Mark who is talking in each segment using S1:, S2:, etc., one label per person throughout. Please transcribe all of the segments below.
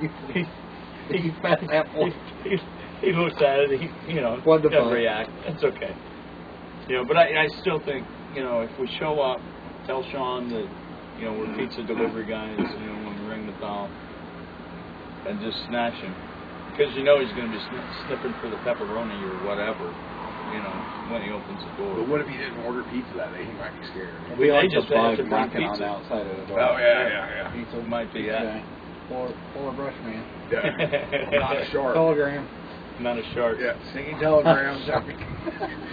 S1: He looks at it. He doesn't react. It's okay. But I still think, if we show up, tell Sean that, we're pizza delivery guys, when we ring the bell, and just snatch him. Because he's going to be sniffing for the pepperoni or whatever, when he opens the door.
S2: But what if he didn't order pizza that day? He might be scared.
S1: We just have to bring pizza
S3: on the outside of the door.
S2: Oh, yeah.
S1: Pizza might be that.
S3: Pull a brush, man.
S2: Yeah. I'm not a shark.
S3: Telegram.
S1: Not a shark.
S2: Yeah, singing telegrams.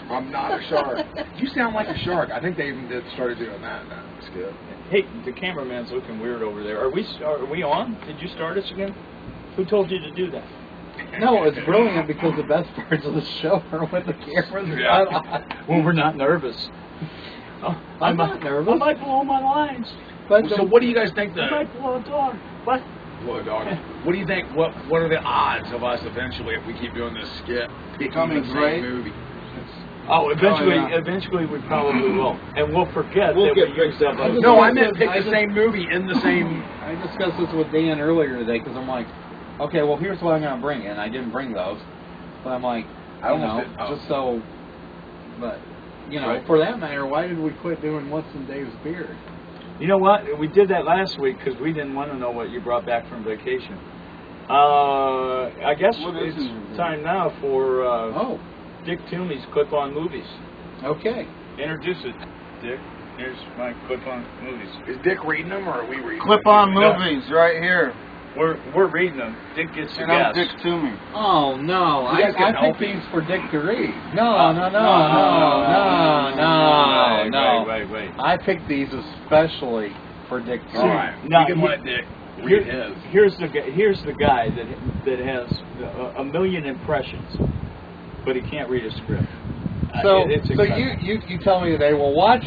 S2: I'm not a shark. You sound like a shark. I think they even started doing that. That's good.
S1: Hey, the cameraman's looking weird over there. Are we on? Did you start us again? Who told you to do that?
S3: No, it's brilliant because the best parts of the show are when the cameras are not on.
S1: When we're not nervous.
S3: I'm not nervous.
S1: I might blow my lines.
S3: But
S2: so what do you guys think
S1: I might blow a dog. What?
S2: Blow a dog. What do you think? What are the odds of us eventually, if we keep doing this skit, becoming the same movie?
S1: Eventually we probably will, and we'll forget.
S3: We'll get
S1: mixed up.
S2: No, I meant pick the same movie in the same.
S3: I discussed this with Dan earlier today because I'm like, okay, well here's what I'm gonna bring, and I didn't bring those, but I'm like, just so, but
S2: right.
S3: For that matter, why did we quit doing What's in Dave's Beard?
S1: You know what? We did that last week because we didn't want to know what you brought back from vacation. I guess it's time now for Dick Toomey's Clip-On Movies.
S3: Okay.
S1: Introduce it, Dick. Here's my Clip-On Movies.
S2: Is Dick reading them or are we reading them?
S4: Clip-On Movies, right here.
S1: We're reading them. Dick gets to
S4: And I'm
S1: guess.
S4: Dick Toomey.
S3: Oh, no. I picked these for Dick to read. No.
S1: Wait.
S3: I picked these especially for Dick to read.
S2: All right.
S1: Now,
S2: you can let Dick read his.
S1: Here's the guy that has a million impressions, but he can't read a script.
S3: So you tell me today, well, watch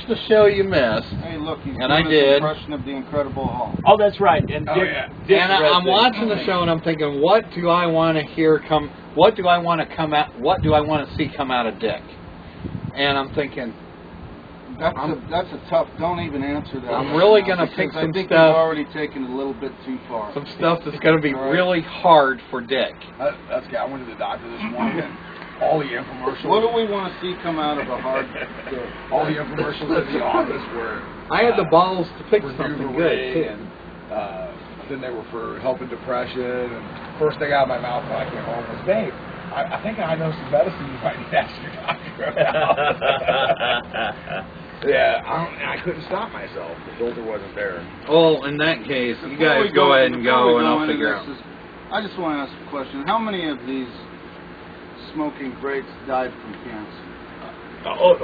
S3: the show you missed.
S4: Hey, look, he's
S3: and I
S4: doing
S3: did.
S4: his impression of The Incredible Hulk.
S1: Oh, that's right. And Dick, Dick
S3: and I'm watching the show and I'm thinking, what do I want to hear come? What do I want to come out? What do I want to see come out of Dick? And I'm thinking,
S4: that's a tough. Don't even answer that.
S3: I'm really going to pick some
S4: I think
S3: stuff.
S4: you've already taken it a little bit too far.
S3: Some stuff that's going to be really hard for Dick.
S2: That's good. I went to the doctor this morning. And all the infomercials.
S4: What do we want to see come out of a hard Dick?
S2: All the infomercials in the office were.
S3: I had the balls to pick something good too.
S2: Then they were for helping depression. And first thing out of my mouth when I came home was, Dave, I think I know some medicine you might need to ask your doctor about. Yeah, I couldn't stop myself. The filter wasn't there.
S3: Well, in that case, you guys go ahead and go, and I'll figure out.
S4: I just want to ask a question. How many of these smoking greats died from cancer?
S1: Go.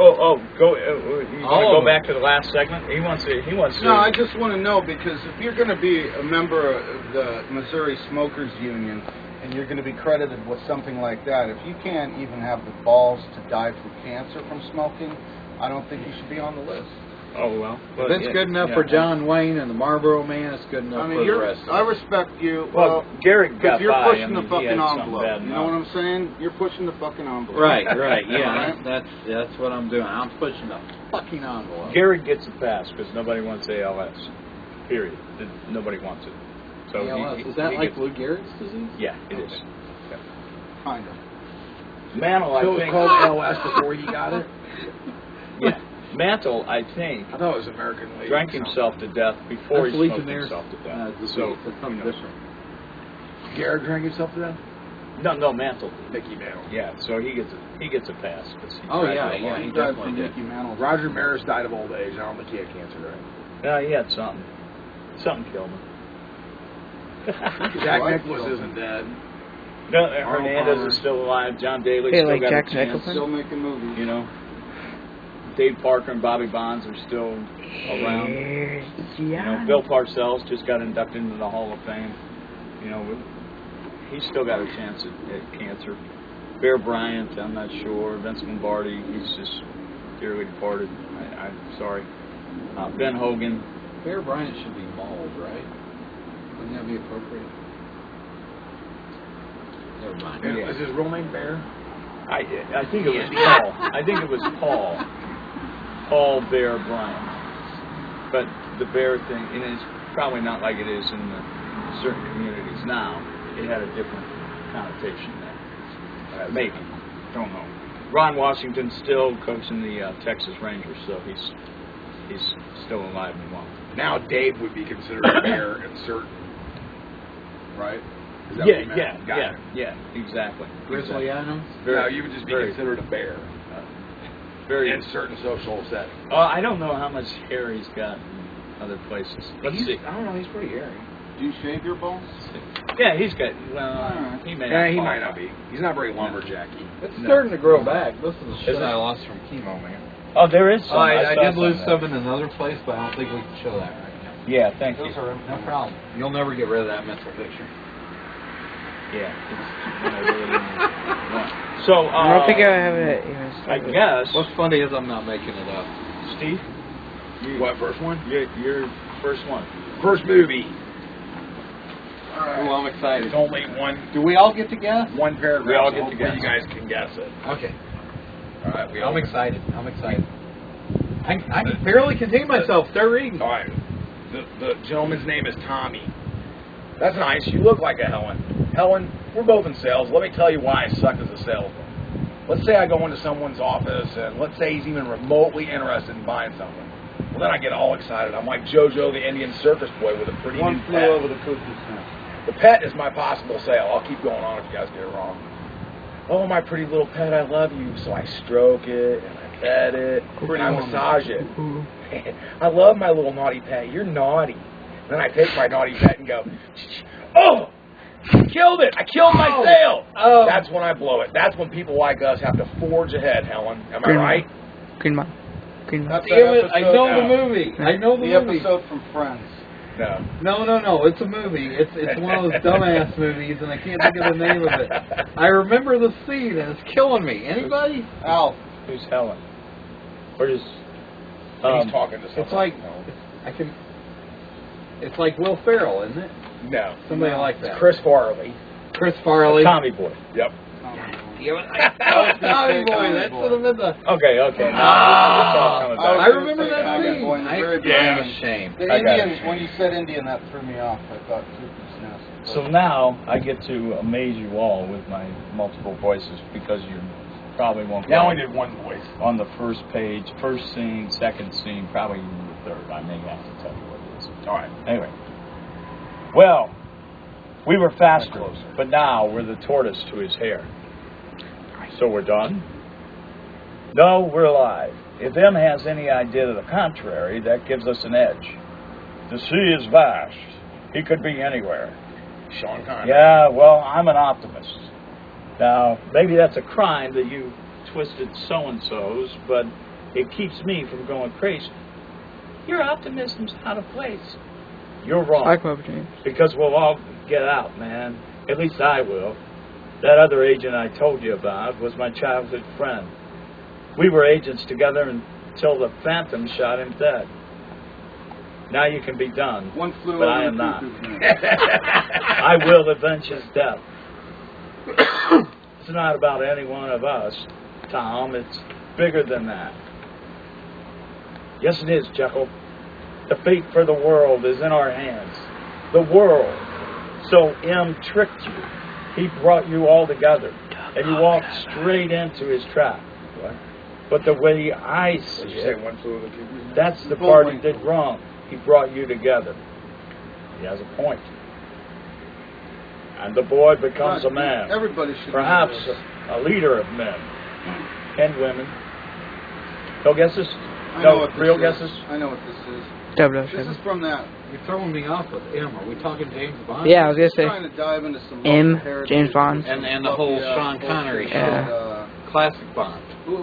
S1: You want to go back to the last segment? He wants to.
S4: No, I just want to know because if you're going to be a member of the Missouri Smokers Union and you're going to be credited with something like that, if you can't even have the balls to die from cancer from smoking, I don't think you should be on the list.
S1: Oh well.
S3: If it's good enough for John Wayne and the Marlboro Man, it's good enough for the rest.
S4: I respect you.
S1: Well, Garrett got
S4: you're
S1: by.
S4: pushing the fucking envelope. You know what I'm saying? You're pushing the fucking envelope.
S3: Right. Yeah, that's what I'm doing. I'm pushing the fucking envelope.
S1: Garrett gets a pass because nobody wants ALS. Period. Nobody wants it. So
S3: ALS. Is that like Lou Gehrig's disease?
S1: Yeah, it is.
S4: Kind of.
S1: Mantle, I
S2: think.
S1: So
S2: it was called ALS before he got it?
S1: Yeah. Mantle, I think,
S2: I thought it was American Legion.
S1: Drank himself to death before he smoked himself to death.
S3: So it's something different.
S2: Garrett drank himself to death?
S1: No, Mantle.
S2: Mickey Mantle.
S1: Yeah, so he gets a pass.
S3: He definitely did.
S2: Roger Maris died of old age. I don't think he had cancer, right?
S1: No, he had something. Something killed him.
S2: Jack Nicklaus isn't dead.
S1: No, Hernandez is still alive. John Daly still got a chance.
S4: Still making movies.
S1: You know, Dave Parker and Bobby Bonds are still around. You know, Bill Parcells just got inducted into the Hall of Fame. You know, he's still got a chance at cancer. Bear Bryant, I'm not sure. Vince Lombardi, he's just dearly departed. I'm sorry. Ben Hogan.
S3: Bear Bryant should be mauled, right? Wouldn't that be appropriate? Never mind.
S2: Is his real name Bear?
S1: I think it was Paul. I think it was Paul. Paul Bear Bryant. But the bear thing, and it's probably not like it is in the certain communities now, it had a different connotation then. Maybe. Don't know. Ron Washington's still coaching the Texas Rangers, so he's still alive and well.
S2: Now Dave would be considered a bear in certain, right? Is that what you meant?
S1: Yeah, exactly.
S3: Grizzly Adams?
S2: No, you would just be considered a bear. Very in certain social settings.
S1: I don't know how much hair he's got in other places. Let's see.
S3: I don't know, he's pretty hairy.
S4: Do you shave your balls?
S1: Yeah, he's got, well, he may not.
S2: He might not be. He's not very lumberjacky.
S3: It's starting to grow back. This is the shit I lost from chemo, man.
S1: Oh, there is some.
S3: I did lose some in another place, but I don't think we can show that right now.
S1: Yeah, thank you.
S3: No problem. You'll never get rid of that mental picture.
S1: Yeah. It's so,
S5: I don't think I have it even
S1: I
S5: started.
S1: guess.
S3: What's funny is I'm not making it up.
S1: Steve?
S2: What, first one?
S1: Your first one.
S2: First movie.
S3: Oh, I'm excited.
S2: It's only one.
S3: Do we all get to guess?
S2: One paragraph.
S1: We all
S2: so
S1: get to
S2: hopefully
S1: guess.
S2: You guys can guess it.
S3: Okay.
S2: All right.
S3: I'm excited. I'm excited. I can barely contain myself. Start reading.
S2: All right. The gentleman's name is Tommy. That's nice. You look like a Helen. Helen, we're both in sales. Let me tell you why I suck as a salesman. Let's say I go into someone's office, and let's say he's even remotely interested in buying something. Well, then I get all excited. I'm like JoJo, the Indian circus boy, with a pretty new
S4: One flew
S2: pet.
S4: over the cuckoo's nest.
S2: The pet is my possible sale. I'll keep going on if you guys get it wrong. Oh, my pretty little pet, I love you. So I stroke it, and I pet it, and I massage it. I love my little naughty pet. You're naughty. Then I take my naughty pet and go, oh, killed it. I killed my sale.
S3: Oh.
S2: That's when I blow it. That's when people like us have to forge ahead, Helen. Am I right?
S5: Green Mon. Green Mon.
S4: That's
S3: Damn
S4: that
S3: it, I
S4: episode-
S3: know the movie. I know the
S4: The
S3: movie.
S4: episode from Friends.
S2: No.
S3: No, it's a movie. It's one of those dumbass movies, and I can't think of the name of it. I remember the scene, and it's killing me. Anybody?
S4: Alf.
S1: Who's Helen? Or just...
S2: He's talking to someone.
S3: It's like It's like Will Ferrell, isn't it?
S2: No.
S3: Somebody like that.
S2: Chris Farley.
S3: Chris Farley.
S1: Tommy Boy.
S2: Yep.
S3: Tommy Boy. That's what I'm in the.
S1: Okay.
S3: I remember that
S4: Tommy
S3: scene.
S4: Boy in the
S3: I
S4: very
S3: damn
S4: beginning.
S3: shame.
S4: The
S1: I got
S4: Indian,
S1: it.
S4: when you said Indian, that threw me off. I thought cuckoo's nest.
S1: So now I get to amaze you all with my multiple voices because you probably won't
S2: Now I
S1: get
S2: did one voice.
S1: on the first page, first scene, second scene, probably even the third. I may have to tell you what it is.
S2: All right.
S1: Anyway. Well, we were faster, but now we're the tortoise to his hare. So we're done? No, we're alive. If M has any idea to the contrary, that gives us an edge. The sea is vast. He could be anywhere.
S2: Sean Connery.
S1: Yeah, well, I'm an optimist. Now, maybe that's a crime that you twisted so-and-so's, but it keeps me from going crazy. Your optimism's out of place. You're wrong.
S5: I come up, James.
S1: Because we'll all get out, man. At least I will. That other agent I told you about was my childhood friend. We were agents together until the Phantom shot him dead. Now you can be done,
S4: One flew
S1: but
S4: over
S1: I
S4: the
S1: am not.
S4: cuckoo's nest.
S1: I will avenge his death. It's not about any one of us, Tom. It's bigger than that. Yes, it is, Jekyll. The fate for the world is in our hands. The world. So M tricked you. He brought you all together, and you walked straight into his trap. What? But the way I see
S2: Did you say
S1: it,
S2: one flew over the cuckoo's nest?
S1: that's the part he did wrong. He brought you together. He has a point. And the boy becomes a man.
S4: Everybody should
S1: Perhaps
S4: know this.
S1: a leader of men and women. No guesses?
S4: I know
S1: No
S4: what this
S1: real
S4: is.
S1: guesses?
S4: I know what this is.
S5: 007.
S4: This is from that.
S3: You're throwing me off with M. Are we talking James Bond?
S5: Yeah, I was gonna
S4: Just trying
S5: say.
S4: to dive into some
S5: M,
S4: local heritage
S5: James Bond.
S3: And the whole Sean Connery
S4: bullshit.
S5: show.
S3: Classic Bond.
S4: Who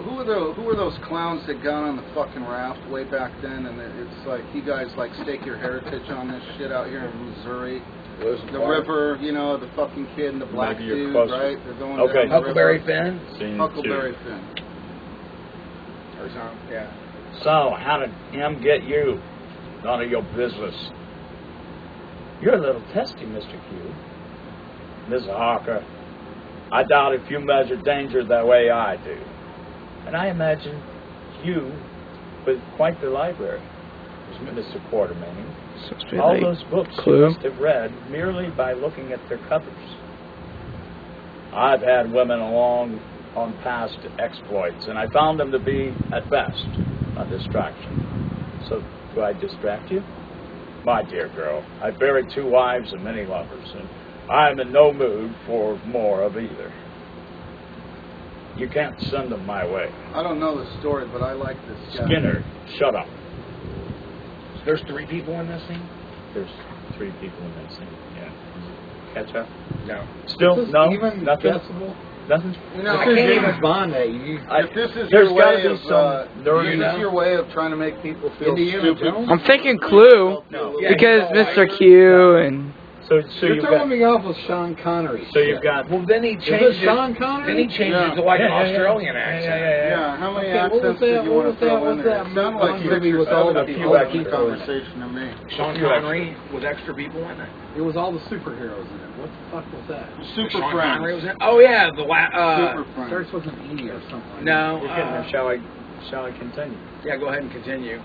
S4: were those clowns that got on the fucking raft way back then? And it's like, you guys like stake your heritage on this shit out here in Missouri. The river, you know, the fucking kid and the black
S1: Maybe you're
S4: dude,
S1: closer.
S4: right? They're going
S1: Okay.
S4: down the
S2: Huckleberry
S4: river.
S2: Finn?
S1: Scene
S4: Huckleberry
S1: two.
S4: Finn.
S2: Or something? Yeah.
S1: So, how did M get you? None of your business. You're a little testy, Mr. Q. Mr. Harker, I doubt if you measure danger the way I do. And I imagine you with quite the library. Mr. Quartermain.
S5: Supposed to be
S1: All
S5: like
S1: those books you
S5: Clue.
S1: must have read merely by looking at their covers. I've had women along on past exploits, and I found them to be, at best, a distraction. So, do I distract you? My dear girl, I buried 2 wives and many lovers, and I'm in no mood for more of either. You can't send them my way.
S4: I don't know the story, but I like this guy.
S1: Skinner, shut up.
S2: There's 3 people in this scene?
S1: There's 3 people in that scene. Yeah. Catch up?
S2: No.
S1: Still?
S3: Is this
S1: No?
S3: even
S1: Nothing?
S3: guessable?
S1: Nothing?
S3: I can't even bond that.
S4: If this is
S1: There's
S4: your
S1: gotta
S4: way
S1: be
S4: of,
S1: some nerdy,
S4: is this your way of trying to make people feel
S3: Indiana
S4: stupid?
S3: Jones?
S5: I'm thinking Clue
S1: No.
S5: because Mr. Q and
S1: So
S3: You're
S1: you've
S3: throwing
S1: got...
S3: me off with Sean Connery.
S1: So you've got...
S2: Well, then he
S3: Is
S2: changed
S3: this Sean Connery?
S2: Then he changed it to like an Australian accent.
S4: Yeah, how many
S3: Okay, what was
S4: accents
S3: that-
S4: did you
S3: what
S4: want
S3: was
S4: to throw
S3: that-
S4: in
S3: what's
S4: there?
S3: that
S4: It sounded like
S3: movie
S4: 6 or
S3: with all
S4: 7
S3: the
S4: people
S3: extra
S4: having a
S3: people in it?
S4: conversation to me.
S2: Sean Connery with extra people in it.
S3: It was all the superheroes in it. What the fuck was that?
S4: Super
S2: Sean Connery was
S4: Friends.
S2: in. Oh yeah,
S4: Super Friends.
S3: Starts with an E or something.
S2: No.
S1: You're getting there. Shall I continue?
S2: Yeah, go ahead and continue.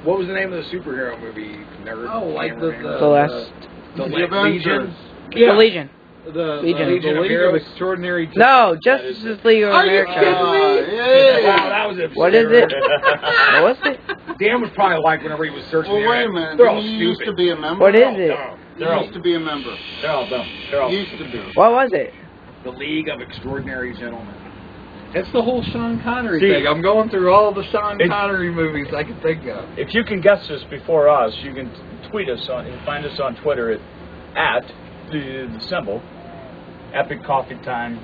S2: What was the name of the superhero movie? Nerd.
S3: Oh, like the
S5: the last
S2: the
S4: The Avengers.
S2: Legion.
S5: the Legion.
S3: The
S5: Legion.
S3: League
S2: Legion of
S3: of
S2: Heroes.
S3: Extraordinary.
S5: No, Justice League of
S3: Are you
S5: America.
S3: kidding me?
S2: Wow, that was absurd.
S5: What is it? What was it?
S2: Dan was probably like whenever he was searching.
S4: Well,
S2: the
S4: wait a
S2: internet,
S4: minute.
S2: They're all
S4: Didn't you used to
S2: stupid.
S4: be a member?
S5: What is it?
S2: No.
S4: You used to be a member.
S1: They're all dumb. They're all...
S4: Used to be.
S5: What was it?
S2: The League of Extraordinary Gentlemen.
S3: It's the whole Sean Connery
S1: See,
S3: thing. I'm going through all the Sean
S1: it-
S3: Connery movies I can think of.
S1: If you can guess this before us, you can tweet us on... Find us on Twitter at the symbol, epiccoffeetime,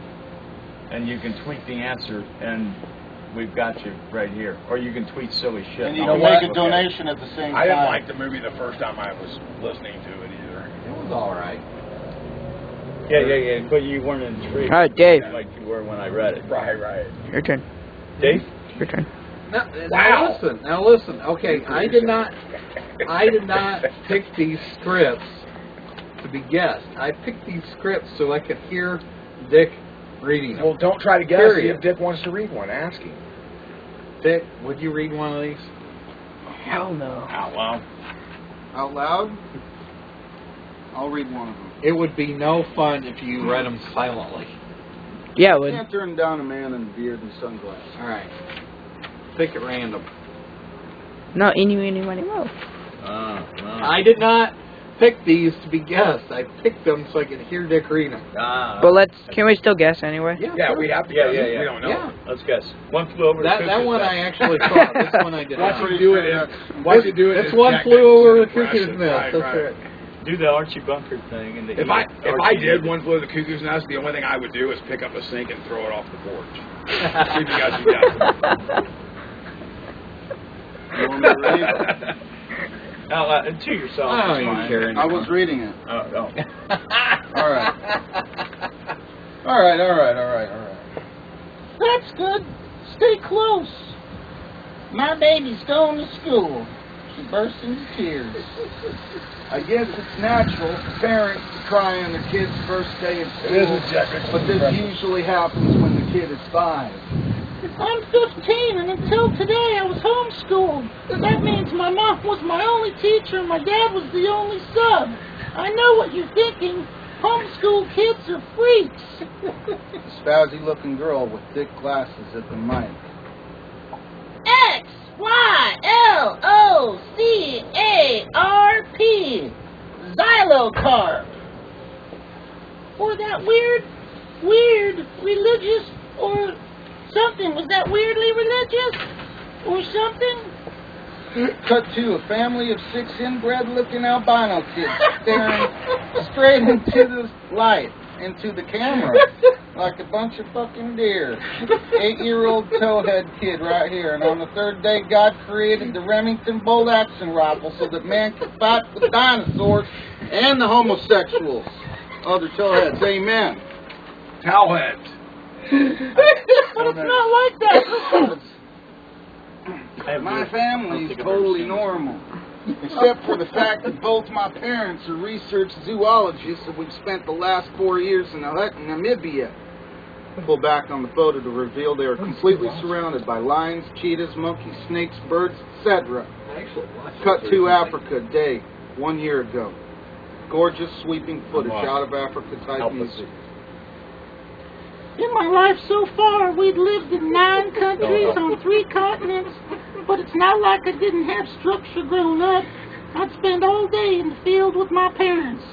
S1: and you can tweet the answer, and we've got you right here. Or you can tweet silly shit.
S4: And you
S2: know
S4: can
S2: what?
S4: make a donation at the same time.
S2: I didn't like the movie the first time I was listening to it either.
S3: It was all right.
S1: Yeah. But you weren't intrigued.
S5: All right, Dave.
S1: Like you were when I read it.
S2: Right.
S5: Your turn.
S1: Dave?
S5: Your turn.
S3: Now
S2: Wow.
S3: listen. Okay, I did not pick these scripts to be guessed. I picked these scripts so I could hear Dick reading them.
S2: Well, don't try to guess.
S3: Period.
S2: See if Dick wants to read one. Ask him.
S3: Dick, would you read one of these?
S5: Hell no.
S1: Out loud.
S4: Out loud? I'll read one of them.
S3: It would be no fun if you read them silently.
S5: Yeah, it
S4: You
S5: would.
S4: can't turn down a man in a beard and sunglasses.
S3: All right. Pick at random.
S5: No, any money, mo.
S3: I did not pick these to be guessed. I picked them so I could hear Dick read them.
S5: But can we still guess anyway?
S2: Yeah, we have to
S1: Yeah,
S2: guess.
S1: yeah.
S2: We don't know.
S3: Yeah.
S1: Let's guess. One flew over the
S3: That
S1: cuckoo's
S3: one
S1: nest.
S3: I actually thought. This one I did
S2: Once
S3: not.
S2: you do it,
S3: It's one flew over the cuckoo's nest. That's right.
S1: Do the Archie Bunker thing. And
S2: If I did one flew of the cuckoo's nest, the only thing I would do is pick up a sink and throw it off the porch. See if you guys would guess.
S4: You want me to read?
S1: Now, to yourself.
S3: I don't
S1: it's
S3: even
S1: fine.
S3: care
S4: I was reading it.
S1: Oh.
S4: All right. That's good. Stay close. My baby's going to school. She burst into tears. I guess it's natural for parents to cry on their kid's first day of school.
S2: It is a technical
S4: But this
S2: expression.
S4: usually happens when the kid is 5.
S6: I'm 15, and until today I was homeschooled. That means my mom was my only teacher and my dad was the only sub. I know what you're thinking. Homeschool kids are freaks.
S4: A spazzy-looking girl with thick glasses at the mic.
S6: X, Y, L, O, C, A, R, P. Xylocarp. Or that weird religious or something. Was that weirdly religious? Or something?
S4: Cut to a family of 6 inbred-looking albino kids staring straight into the light, into the camera, like a bunch of fucking deer. 8-year-old towhead kid right here. And on the 3rd day, God created the Remington bolt action rifle so that man could fight the dinosaurs and the homosexuals. Other towheads, amen.
S2: Towelheads.
S6: But it's not like that.
S4: My family is totally normal, except for the fact that both my parents are research zoologists and we've spent the last 4 years in Namibia. pull back on the photo to reveal they are completely surrounded by lions, cheetahs, monkeys, snakes, birds, etc. Cut to Africa, day 1 year ago. Gorgeous sweeping footage out of Africa type music.
S6: In my life so far, we'd lived in 9 countries on 3 continents, but it's not like I didn't have structure growing up. I'd spend all day in the field with my parents.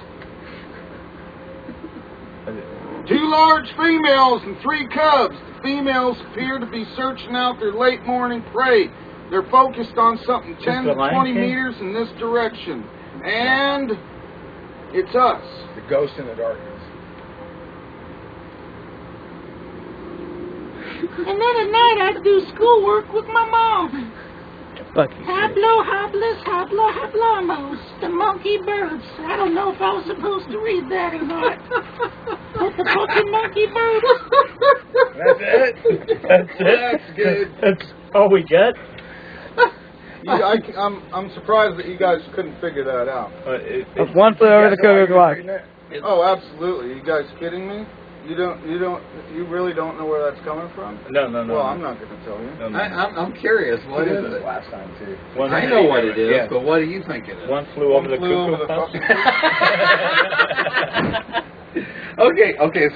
S4: 2 large females and 3 cubs. The females appear to be searching out their late morning prey. They're focused on something 10 to 20 meters in this direction. And it's us.
S2: The ghost in the darkness.
S6: And then at night I'd do schoolwork with my mom. Hablo, hables, hablo, hablamos. The monkey birds. I don't know if I was supposed to read that or not. But the fucking monkey birds.
S2: That's it?
S1: That's it?
S4: That's good.
S1: That's all we get?
S4: I'm surprised that you guys couldn't figure that out.
S5: One flew over the cuckoo's clock.
S4: Oh, absolutely. You guys kidding me? You really don't know where that's coming from?
S1: No.
S4: Well, I'm not going to tell you.
S1: No.
S3: I'm curious. What is it?
S2: Last time, too.
S3: I know what it is, but what do you think it is?
S1: One flew over the cuckoo's clock.
S3: Okay.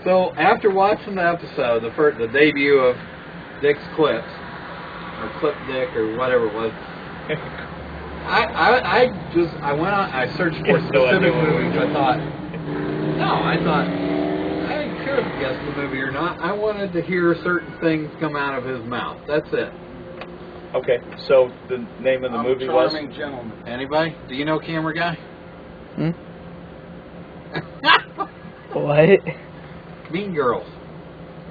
S3: So after watching the episode, the debut of Dick's Clips, or Clip Dick, or whatever it was, I went on. I searched for specific movies. I thought I didn't care if he guessed the movie or not. I wanted to hear certain things come out of his mouth. That's it.
S1: Okay, so the name of the movie was?
S4: Charming Gentleman.
S3: Anybody? Do you know Camera Guy?
S5: What?
S3: Mean Girls.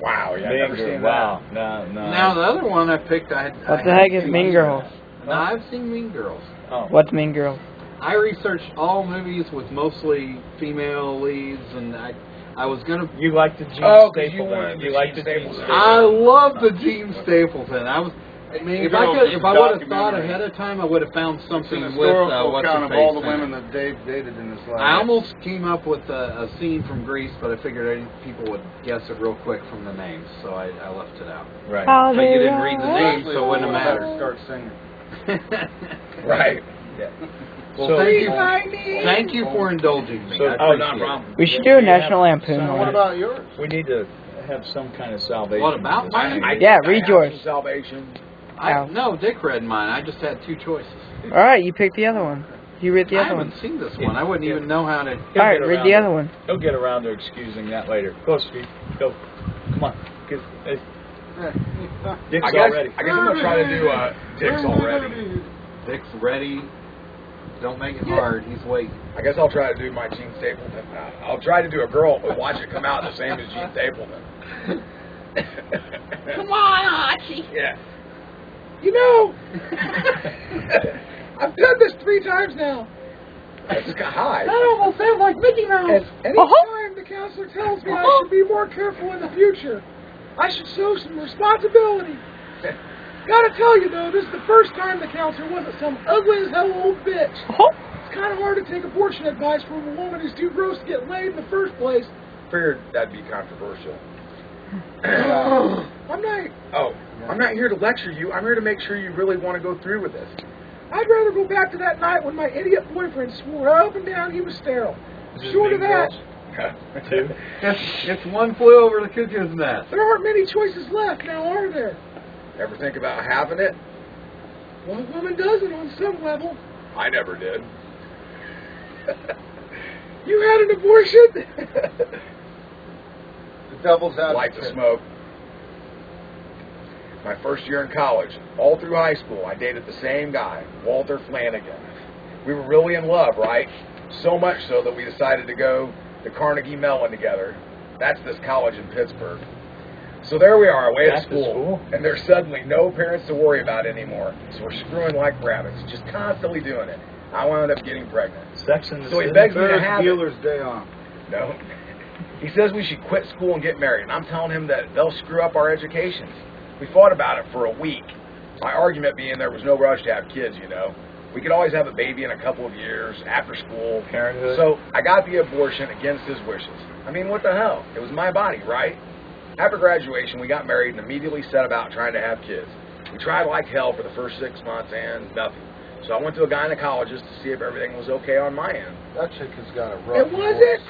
S2: Wow, yeah, I've never seen
S1: Wow,
S2: that.
S1: no.
S3: Now the other one I picked,
S5: What the heck is Mean Girls?
S3: No, I've seen Mean Girls.
S1: Oh.
S5: What's Mean Girls?
S3: I researched all movies with mostly female leads, and I was gonna.
S1: You like the Gene
S2: Stapleton.
S1: You like the Gene Stapleton.
S3: I love the Gene Stapleton. If I would have thought ahead of time, I would have found something
S4: It's an
S3: with
S4: historical
S3: what's
S4: account
S3: her
S4: of
S3: face
S4: all the
S3: in
S4: women
S3: it.
S4: that Dave dated in his life.
S3: I almost came up with a scene from Grease, but I figured people would guess it real quick from the names, so I left it out.
S1: Right.
S3: But you didn't read the names, so it wouldn't have mattered.
S4: Start singing.
S2: Right.
S1: Yeah.
S3: Well,
S1: So-
S3: thank you for indulging me.
S1: So-
S3: I
S1: oh,
S3: appreciate
S2: not a
S3: it.
S2: problem.
S5: We should do a National Lampoon
S1: So
S5: one.
S4: What about yours?
S1: We need to have some kind of salvation.
S3: What about mine?
S5: Yeah, read yours.
S2: Salvation.
S3: No, Dick read mine. I just had 2 choices.
S5: All right, you pick the other one. You read the
S3: I
S5: other
S3: haven't
S5: one.
S3: seen this one. I wouldn't even know how to.
S5: All right, read the other one.
S1: He'll get around to excusing that later. Go, Steve. Go. Come on. Dick's already.
S2: I guess I'm going to try to do Dick's already.
S3: Dick's ready. Don't make it hard. He's waiting.
S2: I guess I'll try to do my Gene Stapleton. I'll try to do a girl, but watch it come out the same as Gene Stapleton.
S6: Come on, Archie.
S2: Yeah. You know, I've done this 3 times now. I just got high.
S6: That almost sounds like Mickey Mouse.
S2: And anytime the counselor tells me I should be more careful in the future, I should show some responsibility. Gotta tell you though, this is the first time the counselor wasn't some ugly as hell old bitch. It's kind of hard to take abortion advice from a woman who's too gross to get laid in the first place. Figured that'd be controversial. I'm not here to lecture you. I'm here to make sure you really want to go through with this. I'd rather go back to that night when my idiot boyfriend swore up and down he was sterile. Short of that,
S1: 2.
S3: It's one flew over the cuckoo's nest.
S2: there aren't many choices left now, are there? Ever think about having it? One woman does it on some level. I never did. You had an abortion?
S4: The devil's advocate.
S2: Light to smoke. My first year in college, all through high school, I dated the same guy, Walter Flanagan. We were really in love, right? So much so that we decided to go to Carnegie Mellon together. That's this college in Pittsburgh. So there we are, away at school, and there's suddenly no parents to worry about anymore. So we're screwing like rabbits, just constantly doing it. I wound up getting pregnant.
S1: Sex in the
S2: So he
S1: City.
S2: begs me to
S4: There's
S2: have it.
S4: dealer's day off.
S2: No. He says we should quit school and get married, and I'm telling him that they'll screw up our educations. We fought about it for a week. My argument being there was no rush to have kids, you know. We could always have a baby in a couple of years, after school.
S1: Parenthood.
S2: So I got the abortion against his wishes. I mean, what the hell? It was my body, right? After graduation, we got married and immediately set about trying to have kids. We tried like hell for the first 6 months and nothing. So I went to a gynecologist to see if everything was okay on my end.
S4: That chick has got a rough
S2: It wasn't.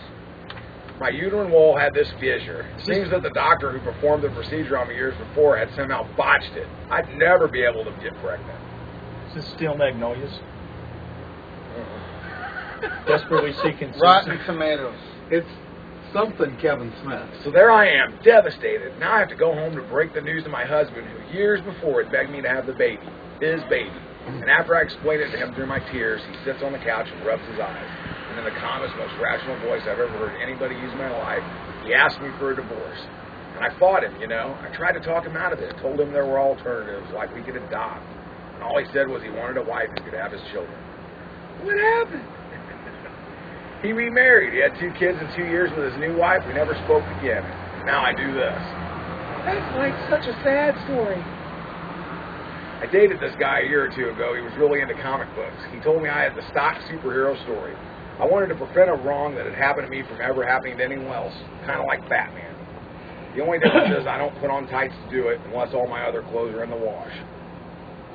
S2: My uterine wall had this fissure. It seems that the doctor who performed the procedure on me years before had somehow botched it. I'd never be able to get pregnant.
S1: Is this Steel Magnolias? Desperately seeking
S4: Rotten
S1: Susan.
S4: tomatoes.
S3: It's something Kevin Smith.
S2: So there I am, devastated. Now I have to go home to break the news to my husband, who years before had begged me to have the baby, his baby. And after I explained it to him through my tears, he sits on the couch and rubs his eyes. And in the calmest, most rational voice I've ever heard anybody use in my life, he asked me for a divorce. And I fought him, you know. I tried to talk him out of it, told him there were alternatives, like we could adopt. And all he said was he wanted a wife who could have his children. What happened? He remarried. He had 2 kids in 2 years with his new wife. We never spoke again. Now I do this. That's like such a sad story. I dated this guy a year or 2 ago. He was really into comic books. He told me I had the stock superhero story. I wanted to prevent a wrong that had happened to me from ever happening to anyone else, kind of like Batman. The only difference is I don't put on tights to do it unless all my other clothes are in the wash.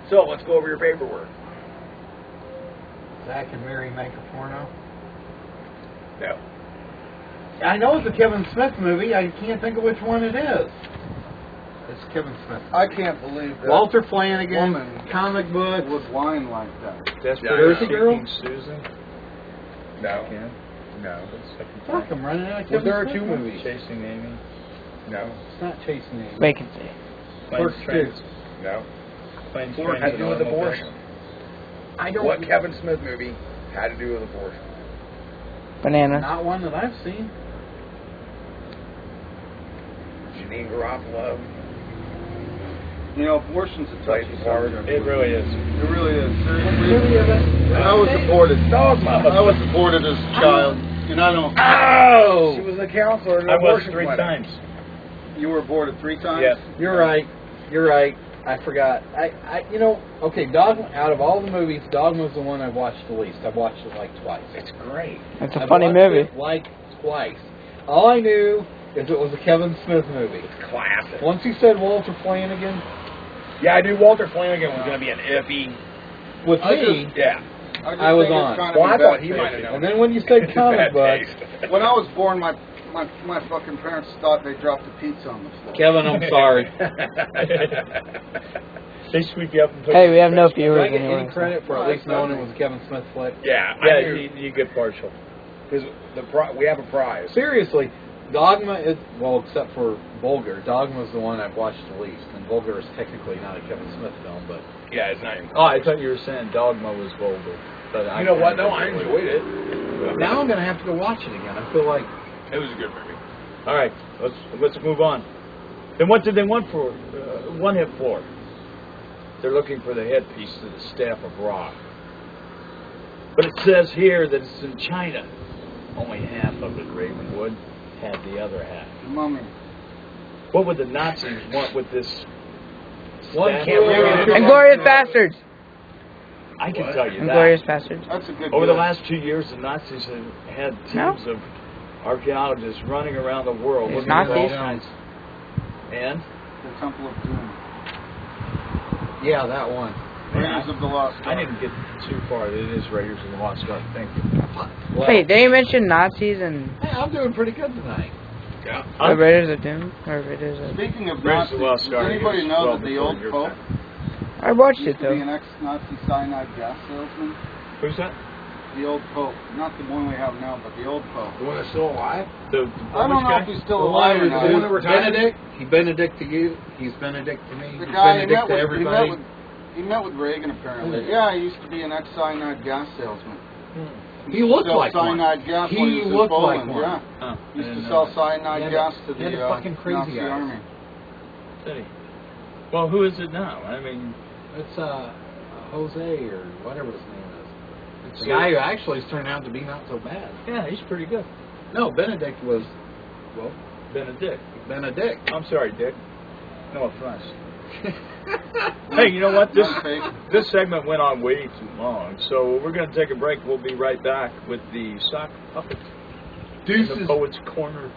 S2: So let's go over your paperwork.
S3: Zach and Mary make a porno?
S2: No.
S3: I know it's a Kevin Smith movie. I can't think of which one it is. It's Kevin Smith.
S4: I can't believe that
S3: Walter Flanagan,
S4: woman
S3: comic book.
S4: would whine like that.
S1: Desperately
S3: Jersey Girl?
S1: seeking Susan.
S2: No.
S1: Again.
S2: No.
S3: Fuck, I'm running out of
S2: Well,
S3: Kevin
S2: there are
S3: Smith
S2: 2 movies.
S1: Chasing Amy.
S2: No.
S3: It's not Chasing Amy.
S5: Vacancy.
S1: Planes, trains.
S2: No.
S1: Planes,
S2: What
S1: trains,
S2: had to do with
S1: and
S2: abortion?
S1: automobiles.
S3: I don't.
S2: What Kevin Smith movie had to do with abortion?
S5: Banana.
S3: Not one that I've seen.
S2: Janine Garofalo.
S4: You know, abortion's a touchy subject.
S1: It really is.
S4: It really is.
S3: Movie of it.
S4: I was aborted.
S2: Dogma.
S4: I was aborted as a child, and I don't.
S2: Oh! She was a counselor in an
S1: I was
S2: abortion
S1: 3
S2: clinic.
S1: times.
S4: You were aborted 3 times.
S1: Yes.
S3: You're right. You're right. I forgot. You know, okay, Dogma, out of all the movies, Dogma's the one I've watched the least. I've watched it like twice.
S2: It's great.
S5: It's a
S3: I've
S5: funny
S3: watched
S5: movie.
S3: it like twice. All I knew is it was a Kevin Smith movie.
S2: Classic.
S3: Once he said Walter Flanagan,
S2: Yeah, I knew Walter Flanagan was going to be an iffy.
S3: with
S4: I
S3: me,
S4: just-
S2: Yeah.
S3: I was on.
S2: Well, I thought he might have known.
S3: and then when you said comic
S2: Bad
S3: books,
S2: taste.
S4: When I was born, my fucking parents thought they dropped a pizza on the floor.
S3: Kevin, I'm sorry.
S1: They sweep you up and put
S5: Hey, we have no
S3: Do I
S5: viewers
S3: get
S5: anyway.
S3: any credit for at least knowing it was a Kevin Smith flick?
S2: Yeah, I
S1: Yeah,
S2: knew.
S1: you get partial.
S2: Because we have a prize.
S3: Seriously, Dogma is, well, except for Vulgar, Dogma's the one I've watched the least. And Vulgar is technically not a Kevin Smith film, but
S2: Yeah, it's not even.
S1: Oh, I thought you were saying Dogma was vulgar. But
S2: You know what? No, I enjoyed it.
S3: now I'm going to have to go watch it again. I feel like
S2: It was a good movie.
S1: All right, let's move on. Then what did they want for one hit for? They're looking for the headpiece to the staff of rock. But it says here that it's in China. Only half of it, Ravenwood, had the other half.
S4: Mummy.
S1: What would the Nazis want with this
S3: One
S1: staff
S3: can't
S1: of
S3: really
S1: rock?
S3: do-
S5: Inglorious Bastards.
S1: I can tell you
S5: Inglorious
S1: that.
S5: Bastards.
S4: That's a good
S1: Over the
S4: guess.
S1: last 2 years, the Nazis have had
S5: No.
S1: teams of archaeologists running around the world
S5: It's
S1: looking for all
S5: Nazis.
S1: kinds. And
S4: The Temple of Doom.
S3: yeah, that one.
S4: Raiders of the Lost
S1: I
S4: Ark.
S1: didn't get too far. It is Raiders of the Lost Ark. Thank you.
S3: Well,
S5: Wait, did you mention Nazis and
S3: hey, I'm doing pretty good tonight.
S2: Yeah.
S5: the Raiders of Doom? Or Raiders of...
S4: Speaking of
S1: Raiders of
S4: Nazis,
S1: the Lost
S4: does
S1: Ark
S4: anybody
S1: is
S4: know
S1: well
S4: that the
S1: before
S4: old
S1: your
S4: Pope
S1: time.
S5: I watched
S4: used
S5: it
S4: to be an
S5: though.
S4: ex-Nazi cyanide gas salesman?
S1: Who's that?
S4: The old Pope. Not the one we have now, but the old Pope.
S2: The one that's still alive?
S1: The
S4: I don't know
S1: guy?
S4: if he's still alive or
S3: The one
S4: not.
S3: that retired? Benedict. He Benedict to you. He's Benedict to me.
S4: The
S3: He's
S4: guy he
S3: Benedict
S4: met
S3: to
S4: with,
S3: everybody.
S4: he met with Reagan apparently. Yeah, he used to be an ex-cyanide gas salesman.
S3: He looked
S4: Sell
S3: like one.
S4: cyanide gas
S3: He
S4: when he was in
S3: looked
S4: Poland.
S3: like one.
S4: Yeah.
S1: Oh,
S4: He used
S1: I
S4: to
S1: didn't
S4: sell
S1: know
S4: cyanide
S3: He had
S4: gas
S3: a-
S4: to
S3: he had
S4: the
S3: a fucking crazy
S4: Nazi
S3: eyes.
S4: army.
S1: that. Did he? Well, who is it now? I mean,
S3: It's Jose or whatever his name is. It's the guy who actually has turned out to be not so bad.
S1: yeah, he's pretty good.
S3: No, Benedict was, well,
S1: Benedict.
S3: Benedict.
S1: I'm sorry, Dick. No offense. Hey, you know what? This segment went on way too long, so we're going to take a break. We'll be right back with the sock puppet in the
S3: Deuces.
S1: Poet's Corner.